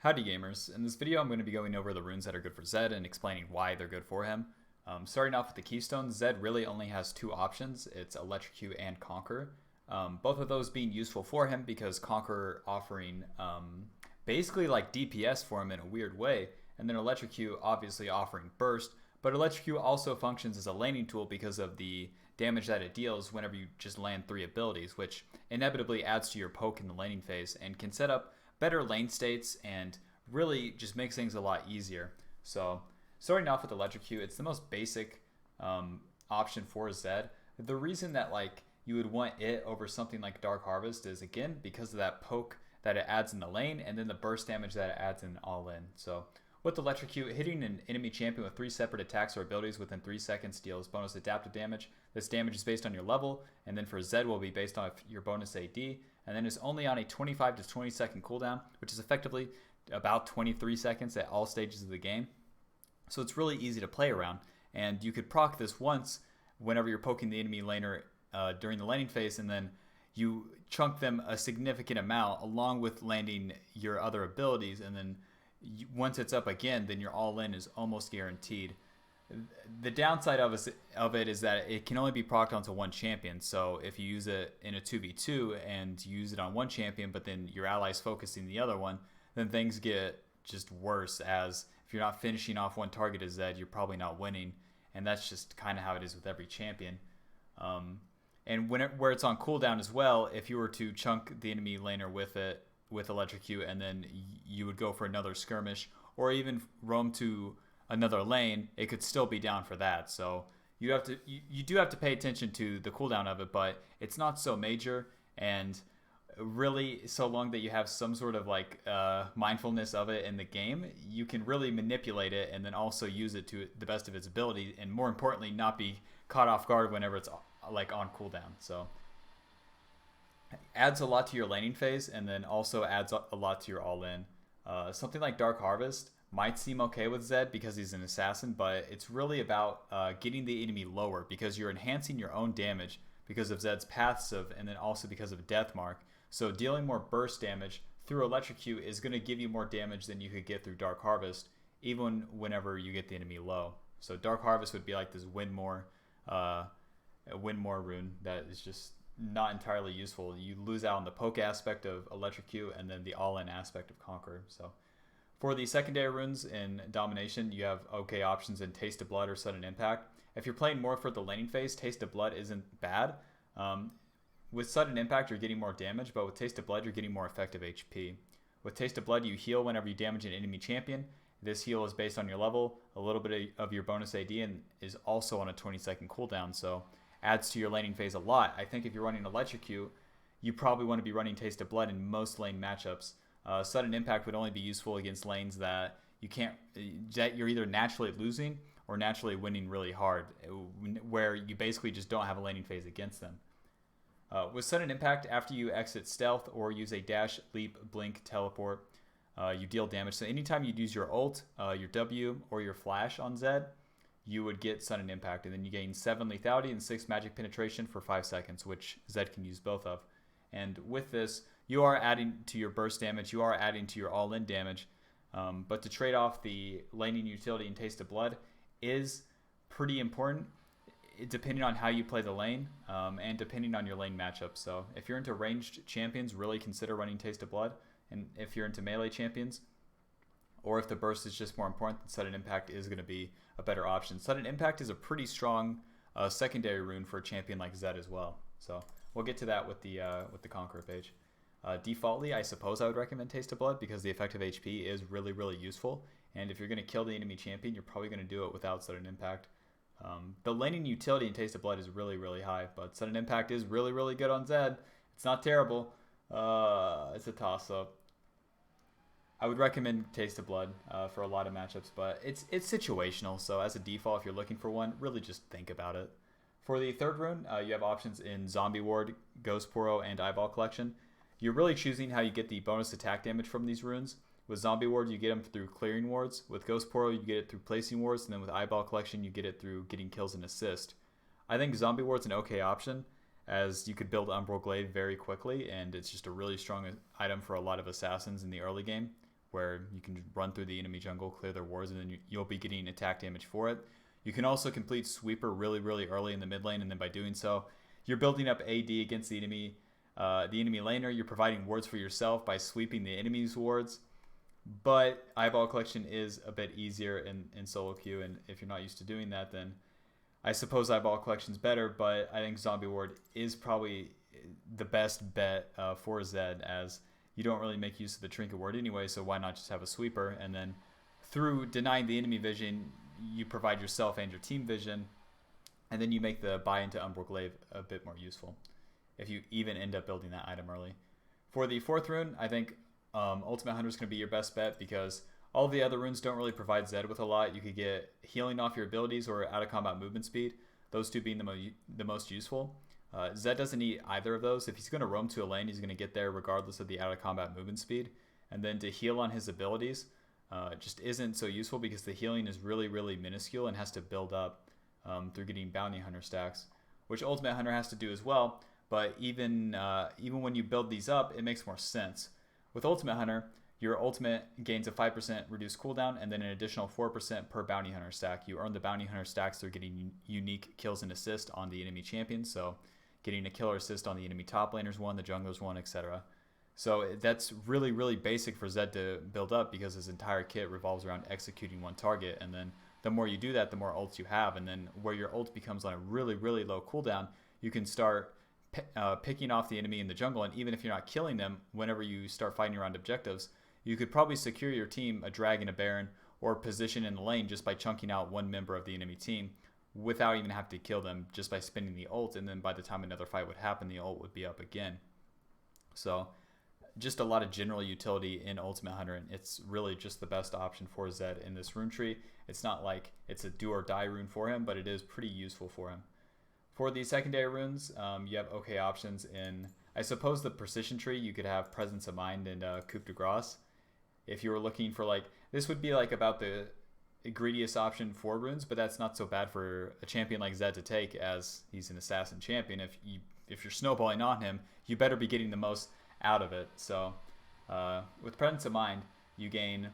Howdy gamers, in this video I'm going to be going over the runes that are good for Zed and explaining why they're good for him. Starting off with the Keystone, Zed really only has two options, it's Electrocute and Conquer. Both of those being useful for him because Conquer offering basically like DPS for him in a weird way, and then Electrocute obviously offering Burst, but Electrocute also functions as a laning tool because of the damage that it deals whenever you just land 3 abilities, which inevitably adds to your poke in the laning phase and can set up better lane states and really just makes things a lot easier. So starting off with Electrocute, it's the most basic option for Zed. The reason that like you would want it over something like Dark Harvest is again because of that poke that it adds in the lane and then the burst damage that it adds in all in. So with Electrocute, hitting an enemy champion with 3 separate attacks or abilities within 3 seconds deals bonus adaptive damage. This damage is based on your level, and then for Zed will be based on your bonus AD, and then is only on a 25 to 20 second cooldown, which is effectively about 23 seconds at all stages of the game. So it's really easy to play around, and you could proc this once whenever you're poking the enemy laner during the laning phase, and then you chunk them a significant amount along with landing your other abilities, and then once it's up again, then your all-in is almost guaranteed. The downside of it is that it can only be procced onto one champion. So if you use it in a 2v2 and you use it on one champion, but then your ally's focusing the other one, then things get just worse, as if you're not finishing off one target as Zed, you're probably not winning. And that's just kind of how it is with every champion. And where it's on cooldown as well, if you were to chunk the enemy laner with it, with Electrocute, and then you would go for another skirmish or even roam to another lane, it could still be down for that. So you do have to pay attention to the cooldown of it, but it's not so major, and really so long that you have some sort of like mindfulness of it in the game, you can really manipulate it and then also use it to the best of its ability, and more importantly not be caught off guard whenever it's like on cooldown. So adds a lot to your laning phase and then also adds a lot to your all-in. Something like Dark Harvest might seem okay with Zed because he's an assassin, but it's really about getting the enemy lower because you're enhancing your own damage because of Zed's passive and then also because of Death Mark. So dealing more burst damage through Electrocute is going to give you more damage than you could get through Dark Harvest, even whenever you get the enemy low. So Dark Harvest would be like this win more rune that is just not entirely useful. You lose out on the poke aspect of Electrocute and then the all-in aspect of Conquer. So for the secondary runes in Domination, you have okay options in Taste of Blood or Sudden Impact. If you're playing more for the laning phase, Taste of Blood isn't bad. With Sudden Impact, you're getting more damage, but with Taste of Blood, you're getting more effective HP. With Taste of Blood, you heal whenever you damage an enemy champion. This heal is based on your level, a little bit of your bonus AD, and is also on a 20-second cooldown, so adds to your laning phase a lot. I think if you're running Electrocute, you probably want to be running Taste of Blood in most lane matchups. Sudden Impact would only be useful against lanes that that you're either naturally losing or naturally winning really hard, where you basically just don't have a laning phase against them. With Sudden Impact, after you exit stealth or use a dash, leap, blink, teleport, you deal damage. So anytime you use your ult, your W, or your flash on Zed, you would get Sudden Impact, and then you gain 7 lethality and 6 magic penetration for 5 seconds, which Zed can use both of. And with this, you are adding to your burst damage, you are adding to your all-in damage, but to trade off the laning utility and Taste of Blood is pretty important, depending on how you play the lane, and depending on your lane matchup. So if you're into ranged champions, really consider running Taste of Blood, and if you're into melee champions, or if the burst is just more important, then Sudden Impact is going to be a better option. Sudden Impact is a pretty strong secondary rune for a champion like Zed as well. So we'll get to that with the Conqueror page. Defaultly, I suppose I would recommend Taste of Blood because the effective HP is really, really useful. And if you're going to kill the enemy champion, you're probably going to do it without Sudden Impact. The laning utility in Taste of Blood is really, really high, but Sudden Impact is really, really good on Zed. It's not terrible. It's a toss-up. I would recommend Taste of Blood for a lot of matchups, but it's situational. So as a default, if you're looking for one, really just think about it. For the third rune, you have options in Zombie Ward, Ghost Poro, and Eyeball Collection. You're really choosing how you get the bonus attack damage from these runes. With Zombie Ward, you get them through clearing wards. With Ghost Poro, you get it through placing wards, and then with Eyeball Collection, you get it through getting kills and assist. I think Zombie Ward's an okay option, as you could build Umbral Glaive very quickly, and it's just a really strong item for a lot of assassins in the early game. where you can run through the enemy jungle, clear their wards, and then you'll be getting attack damage for it. You can also complete Sweeper really, really early in the mid lane, and then by doing so, you're building up AD against the enemy laner. You're providing wards for yourself by sweeping the enemy's wards. But Eyeball Collection is a bit easier in solo queue, and if you're not used to doing that, then I suppose Eyeball Collection's better, but I think Zombie Ward is probably the best bet for Zed, as you don't really make use of the Trinket Ward anyway, so why not just have a Sweeper, and then through denying the enemy vision, you provide yourself and your team vision, and then you make the buy into Umbral Glaive a bit more useful, if you even end up building that item early. For the 4th rune, I think Ultimate Hunter is going to be your best bet, because all the other runes don't really provide Zed with a lot. You could get healing off your abilities or out of combat movement speed, those two being the most useful. Zed doesn't need either of those. If he's going to roam to a lane, he's going to get there regardless of the out of combat movement speed. And then to heal on his abilities just isn't so useful, because the healing is really, really minuscule and has to build up through getting Bounty Hunter stacks, which Ultimate Hunter has to do as well. But even when you build these up, it makes more sense. With Ultimate Hunter, your ultimate gains a 5% reduced cooldown and then an additional 4% per Bounty Hunter stack. You earn the Bounty Hunter stacks through getting unique kills and assists on the enemy champions. So getting a kill or assist on the enemy top laners one, the junglers one, etc. So that's really, really basic for Zed to build up, because his entire kit revolves around executing one target. And then the more you do that, the more ults you have. And then where your ult becomes on a really, really low cooldown, you can start picking off the enemy in the jungle. And even if you're not killing them, whenever you start fighting around objectives, you could probably secure your team a Dragon, a Baron, or position in the lane just by chunking out one member of the enemy team without even having to kill them, just by spinning the ult. And then by the time another fight would happen, the ult would be up again. So just a lot of general utility in Ultimate Hunter, and it's really just the best option for Zed in this rune tree. It's not like it's a do or die rune for him, but it is pretty useful for him. For the secondary runes, you have okay options in, I suppose, the Precision tree. You could have Presence of Mind and Coup de Grace. If you were looking for, like, this would be like about the greediest option for runes, but that's not so bad for a champion like Zed to take, as he's an assassin champion. If you're snowballing on him, you better be getting the most out of it. So with Presence of Mind, you gain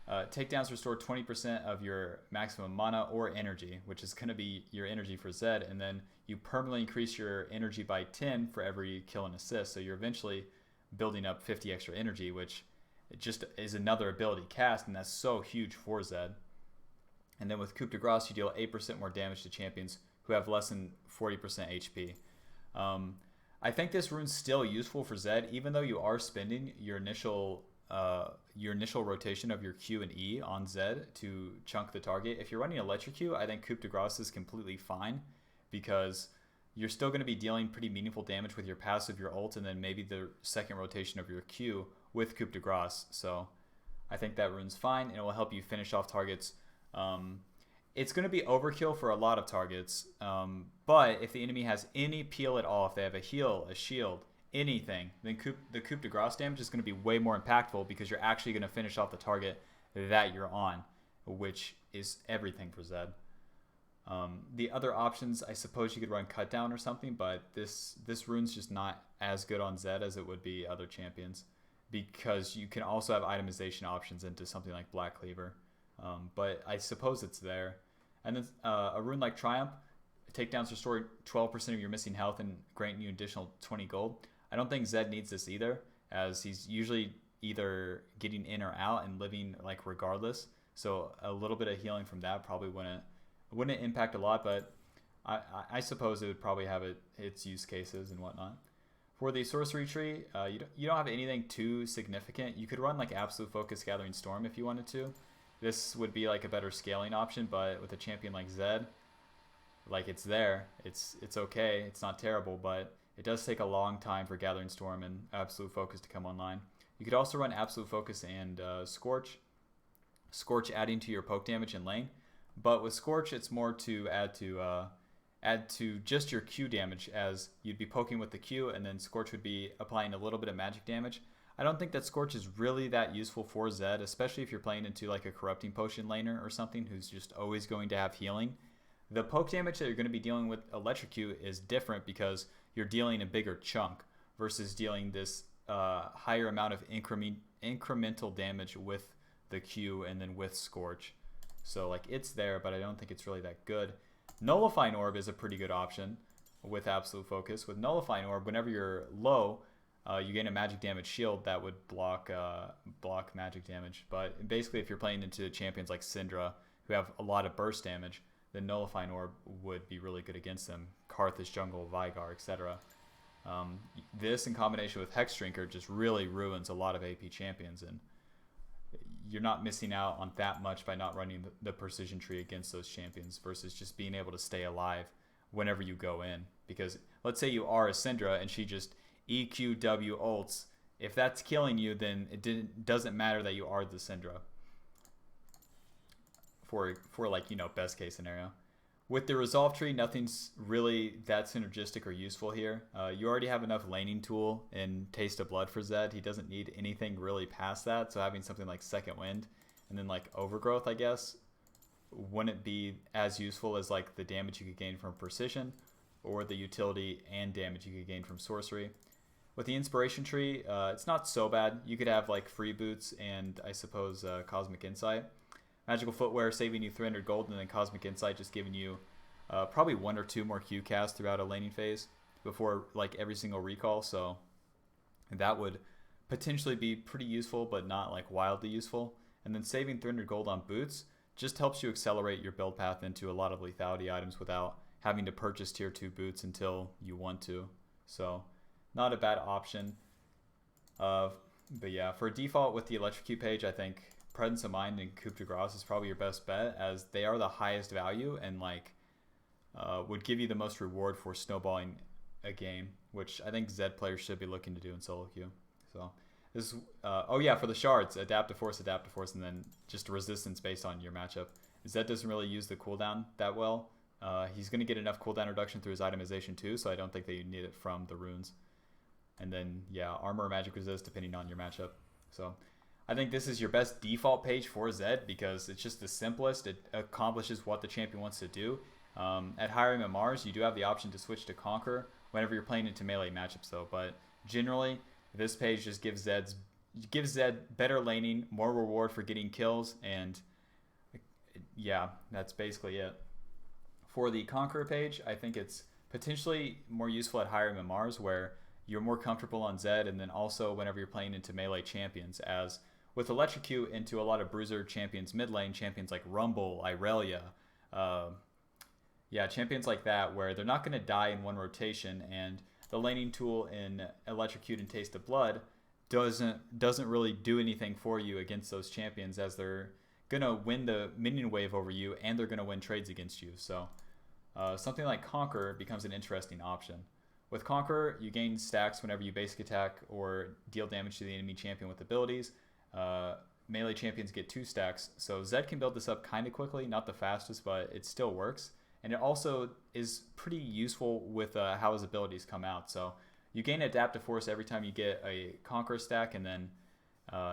takedowns restore 20% of your maximum mana or energy, which is going to be your energy for Zed, and then you permanently increase your energy by 10 for every kill and assist. So you're eventually building up 50 extra energy, which it just is another ability cast, and that's so huge for Zed. And then with Coup de Grace, you deal 8% more damage to champions who have less than 40% HP. I think this rune's still useful for Zed, even though you are spending your initial rotation of your Q and E on Zed to chunk the target. If you're running Electrocute, I think Coup de Grace is completely fine, because you're still going to be dealing pretty meaningful damage with your passive, your ult, and then maybe the second rotation of your Q with Coup de Grace. So I think that rune's fine, and it will help you finish off targets. It's going to be overkill for a lot of targets, but if the enemy has any peel at all, if they have a heal, a shield, anything, then the Coup de Grace damage is going to be way more impactful, because you're actually going to finish off the target that you're on, which is everything for Zed. The other options, I suppose you could run Cut Down or something, but this rune's just not as good on Zed as it would be other champions, because you can also have itemization options into something like Black Cleaver. But I suppose it's there. And then a rune like Triumph, takedowns restore 12% of your missing health and grant you additional 20 gold. I don't think Zed needs this either, as he's usually either getting in or out and living like regardless. So a little bit of healing from that probably wouldn't impact a lot, but I suppose it would probably have its use cases and whatnot. For the sorcery tree, you don't have anything too significant. You could run like Absolute Focus Gathering Storm if you wanted to. This would be like a better scaling option, but with a champion like Zed, like, it's there. It's okay. It's not terrible, but it does take a long time for Gathering Storm and Absolute Focus to come online. You could also run Absolute Focus and Scorch. Scorch adding to your poke damage in lane, but with Scorch, it's more to add to just your Q damage, as you'd be poking with the Q, and then Scorch would be applying a little bit of magic damage. I don't think that Scorch is really that useful for Zed, especially if you're playing into like a Corrupting Potion laner or something who's just always going to have healing. The poke damage that you're going to be dealing with Electrocute is different, because you're dealing a bigger chunk versus dealing this higher amount of incremental damage with the Q and then with Scorch. So like it's there, but I don't think it's really that good. Nullifying Orb is a pretty good option with Absolute Focus. With Nullifying Orb, whenever you're low, you gain a magic damage shield that would block magic damage. But basically, if you're playing into champions like Syndra, who have a lot of burst damage, then Nullifying Orb would be really good against them. Karthus Jungle, Vigar, etc. This in combination with Hex Drinker just really ruins a lot of AP champions, and you're not missing out on that much by not running the precision tree against those champions versus just being able to stay alive whenever you go in. Because let's say you are a Syndra and she just EQW ults. If that's killing you, then it doesn't matter that you are the Syndra. For like, you know, best case scenario. With the Resolve tree, nothing's really that synergistic or useful here. You already have enough laning tool in Taste of Blood for Zed. He doesn't need anything really past that. So having something like Second Wind and then like Overgrowth, I guess, wouldn't be as useful as like the damage you could gain from Precision or the utility and damage you could gain from Sorcery. With the Inspiration tree, it's not so bad. You could have like Free Boots and I suppose Cosmic Insight. Magical Footwear saving you 300 gold, and then Cosmic Insight just giving you probably 1 or 2 more Q casts throughout a laning phase before like every single recall. So that would potentially be pretty useful, but not like wildly useful. And then saving 300 gold on boots just helps you accelerate your build path into a lot of lethality items without having to purchase tier 2 boots until you want to. So not a bad option. But yeah, for default with the Electrocute page, I think Presence of Mind and Coup de Grace is probably your best bet, as they are the highest value and like would give you the most reward for snowballing a game, which I think Zed players should be looking to do in solo queue. So this oh yeah, for the shards, Adaptive Force, and then just a resistance based on your matchup. Zed doesn't really use the cooldown that well. He's going to get enough cooldown reduction through his itemization too, so I don't think that you need it from the runes. And then yeah, armor or magic resist depending on your matchup. So I think this is your best default page for Zed because it's just the simplest. It accomplishes what the champion wants to do. At higher MMRs, you do have the option to switch to Conquer whenever you're playing into melee matchups though. But generally, this page just gives Zed better laning, more reward for getting kills, and yeah, that's basically it. For the Conqueror page, I think it's potentially more useful at higher MMRs where you're more comfortable on Zed, and then also whenever you're playing into melee champions, as with Electrocute into a lot of bruiser champions mid lane, champions like Rumble, Irelia, yeah, champions like that where they're not going to die in one rotation, and the laning tool in Electrocute and Taste of Blood doesn't really do anything for you against those champions, as they're going to win the minion wave over you and they're going to win trades against you. So something like Conquer becomes an interesting option. With Conqueror, you gain stacks whenever you basic attack or deal damage to the enemy champion with abilities. Melee champions get 2 stacks, so Zed can build this up kind of quickly, not the fastest, but it still works. And it also is pretty useful with how his abilities come out. So you gain Adaptive Force every time you get a Conqueror stack, and then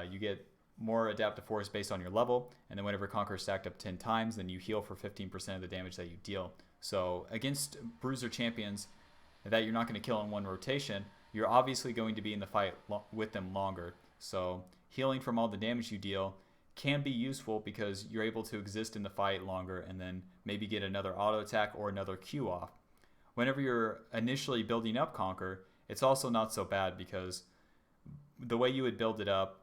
you get more Adaptive Force based on your level. And then whenever Conqueror is stacked up 10 times, then you heal for 15% of the damage that you deal. So against bruiser champions that you're not going to kill in one rotation, you're obviously going to be in the fight with them longer. So healing from all the damage you deal can be useful because you're able to exist in the fight longer and then maybe get another auto attack or another Q off. Whenever you're initially building up Conquer, it's also not so bad because the way you would build it up,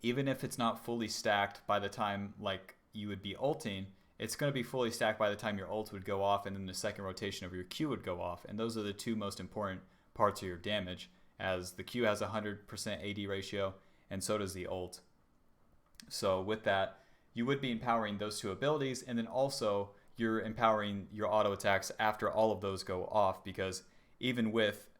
even if it's not fully stacked by the time like you would be ulting, it's going to be fully stacked by the time your ult would go off and then the second rotation of your Q would go off. And those are the 2 most important parts of your damage, as the Q has a 100% AD ratio and so does the ult. So with that, you would be empowering those 2 abilities, and then also you're empowering your auto attacks after all of those go off, because even with,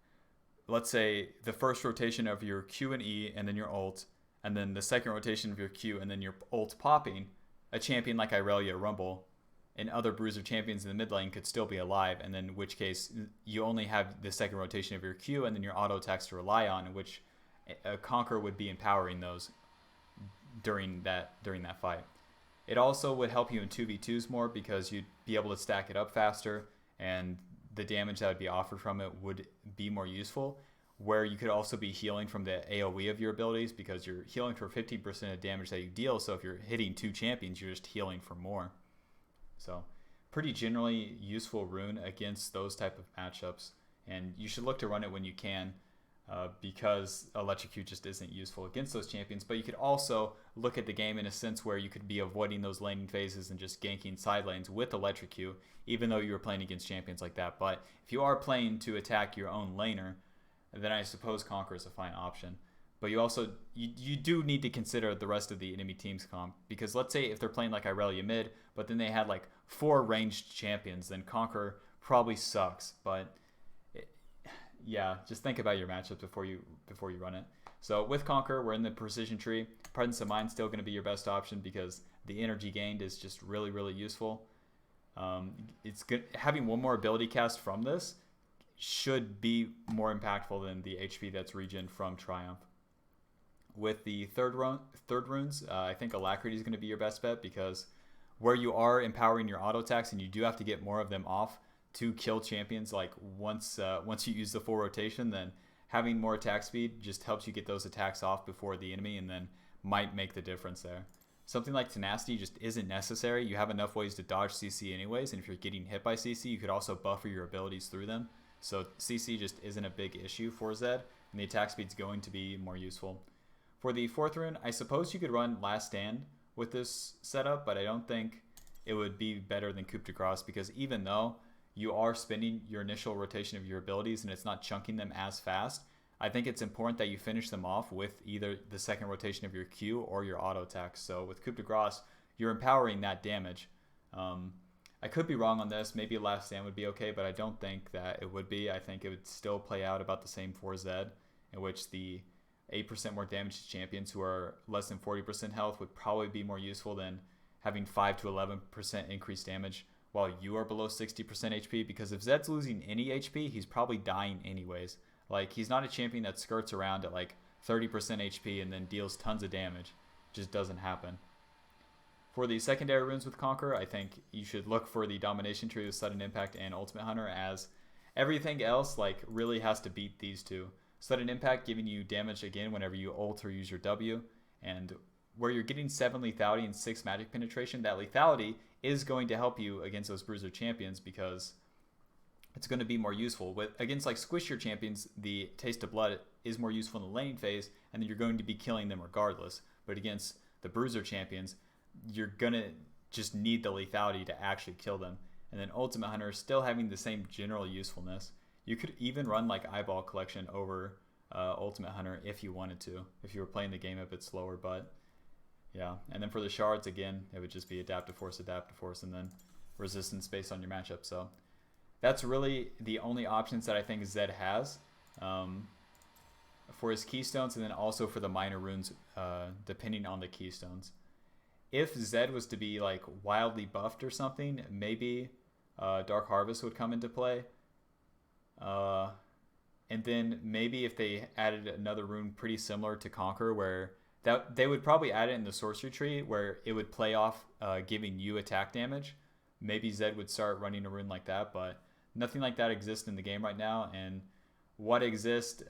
let's say, the first rotation of your Q and E and then your ult, and then the second rotation of your Q and then your ult popping, a champion like Irelia, Rumble, and other bruiser champions in the mid lane could still be alive, and then in which case you only have the second rotation of your Q and then your auto attacks to rely on, in which a Conqueror would be empowering those during that fight. It also would help you in 2v2s more because you'd be able to stack it up faster, and the damage that would be offered from it would be more useful. where you could also be healing from the AoE of your abilities, because you're healing for 15% of damage that you deal. So if you're hitting 2 champions, you're just healing for more. So pretty generally useful rune against those type of matchups, and you should look to run it when you can, because Electrocute just isn't useful against those champions. But you could also look at the game in a sense where you could be avoiding those laning phases and just ganking side lanes with Electrocute, even though you were playing against champions like that. But if you are playing to attack your own laner, then I suppose Conquer is a fine option. But you also you do need to consider the rest of the enemy team's comp, because let's say if they're playing like Irelia mid, but then they had like 4 ranged champions, then Conquer probably sucks. But yeah, just think about your matchups before you run it. So with Conquer, we're in the precision tree. Presence of Mind still going to be your best option, because the energy gained is just really, really useful. It's good having one more ability cast from this should be more impactful than the HP that's regen from Triumph. With the third runes, I think Alacrity is going to be your best bet, because where you are empowering your auto attacks, and you do have to get more of them off to kill champions, like once you use the full rotation, then having more attack speed just helps you get those attacks off before the enemy, and then might make the difference there. Something like Tenacity just isn't necessary. You have enough ways to dodge CC anyways, and if you're getting hit by CC, you could also buffer your abilities through them. So CC just isn't a big issue for Zed, and the attack speed's going to be more useful. For the 4th rune, I suppose you could run Last Stand with this setup, but I don't think it would be better than Coup de Grace, because even though you are spending your initial rotation of your abilities and it's not chunking them as fast, I think it's important that you finish them off with either the second rotation of your Q or your auto attacks. So with Coup de Grace, you're empowering that damage. I could be wrong on this. Maybe Last Stand would be okay, but I don't think that it would be. I think it would still play out about the same for Zed, in which the 8% more damage to champions who are less than 40% health would probably be more useful than having 5 to 11% increased damage while you are below 60% HP, because if Zed's losing any HP, he's probably dying anyways. Like, he's not a champion that skirts around at like 30% HP and then deals tons of damage. It just doesn't happen. For the secondary runes with Conquer, I think you should look for the Domination Tree with Sudden Impact and Ultimate Hunter, as everything else like really has to beat these two. Sudden Impact giving you damage again whenever you ult or use your W, and where you're getting 7 lethality and 6 magic penetration, that lethality is going to help you against those bruiser champions, because it's going to be more useful. Against like squishier champions, the Taste of Blood is more useful in the laning phase, and then you're going to be killing them regardless. But against the bruiser champions, you're going to just need the lethality to actually kill them. And then Ultimate Hunter still having the same general usefulness. You could even run like Eyeball Collection over Ultimate Hunter if you wanted to, if you were playing the game a bit slower. But yeah, and then for the shards, again, it would just be Adaptive Force, and then resistance based on your matchup. So that's really the only options that I think Zed has for his Keystones, and then also for the minor runes, depending on the Keystones. If Zed was to be like wildly buffed or something, maybe Dark Harvest would come into play. And then maybe if they added another rune pretty similar to Conquer, where that they would probably add it in the sorcery tree, where it would play off giving you attack damage. Maybe Zed would start running a rune like that, but nothing like that exists in the game right now. And what exists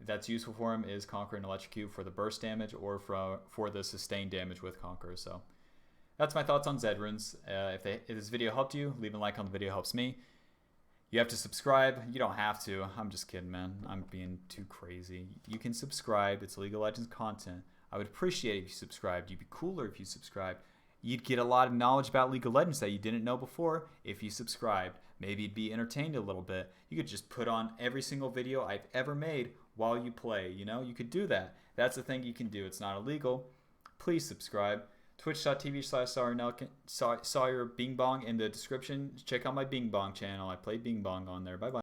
that's useful for him is Conquer and Electrocute for the burst damage, or for the sustained damage with Conquer. So that's my thoughts on Zed Runes. If this video helped you, leave a like on the video, helps me. You have to subscribe. You don't have to. I'm just kidding, man. I'm being too crazy. You can subscribe. It's League of Legends content. I would appreciate it if you subscribed. You'd be cooler if you subscribed. You'd get a lot of knowledge about League of Legends that you didn't know before if you subscribed. Maybe you'd be entertained a little bit. You could just put on every single video I've ever made while you play. You know, you could do that. That's the thing you can do. It's not illegal. Please subscribe. Twitch.tv/Sawyer Bing Bong in the description. Check out my Bing Bong channel. I play Bing Bong on there. Bye bye.